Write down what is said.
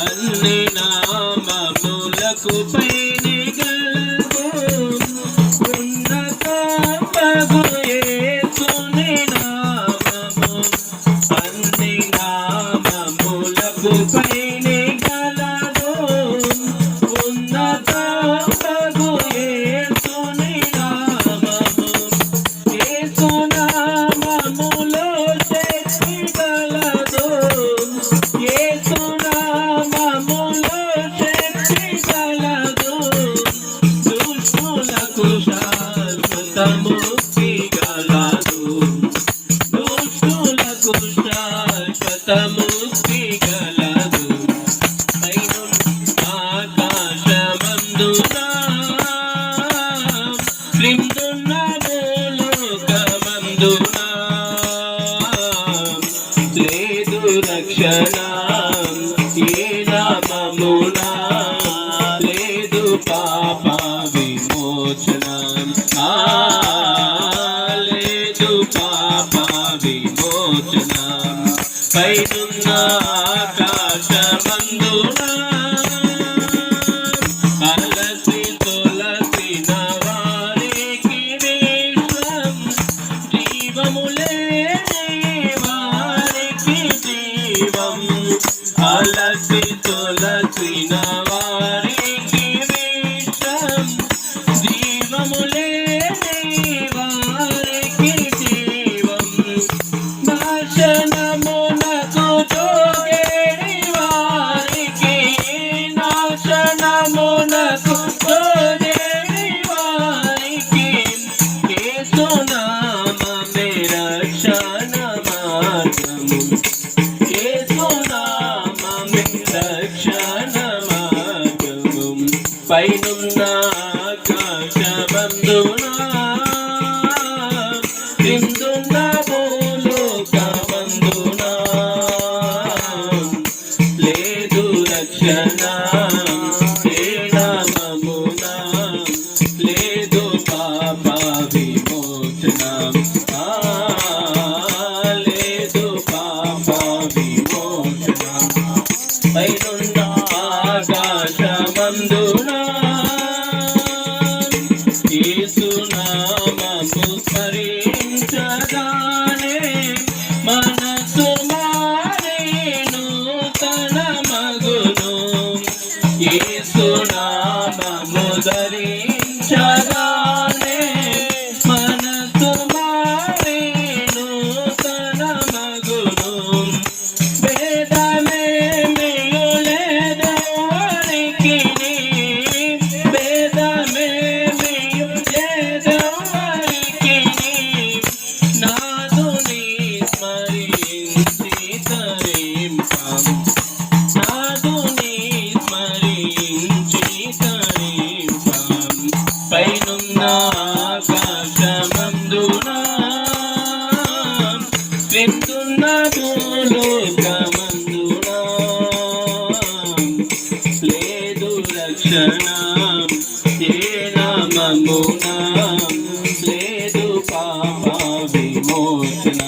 అన్ని నామములకు పైనే గలదు ఉన్నతమగు యేసుని నామము. అన్ని నామములకు పైనే గలదు ఉన్నతమగు యేసుని నామము. యేసు నామములో శక్తి గలదు. యేసు నామములో శక్తి గలదు. దుష్టులకు శాశ్వత ముక్తి గలదు. దుష్టులకు శాశ్వత ముక్తి గలదు. ఆకాశమందున క్రిందున్న భూలోకమందున లేదు రక్షణ ఏ నామమున. లేదు పాప విమోచన లేదు పాప విమోచన. పైనున్న ఆకాశమందున అలసి తొలసిన వారికి విశ్వం. జీవము లేని వారికి జీవం. అలసి తొలసిన వారికి విశ్వం. జీవము లేని వారికి జీవం. నాశనమునకు జోగేడి వారికి. నాశనమునకు జోగేడి వారికి. యేసు నామమే రక్షణ మార్గము. యేసు నామమే రక్షణ మార్గము. పైనున్న ఆకాశమందున క్రిందున్న భూలోకమందున లేదు రక్షణ ఏ నామమున. లేదు పాప విమోచన లేదు పాప విమోచన. పైనున్న ఆకాశమందున యేసు నామము స్మరించగానే మనసు మారేను తన మగును. యేసు నామము ధరించగానే మనసు మారేను తన మగును. భేదమేమియు లేదెవ్వరికిని. భేదమేమియు లేదెవ్వరికిని. నాదుని స్మరించి తరింపం. నాదుని స్మరించి తరింపం. పైనున్న ఆకాశమందున క్రిందున్న భూలోకమందున లేదు రక్షణ ఏ నామమున. లేదు పాప విమోచన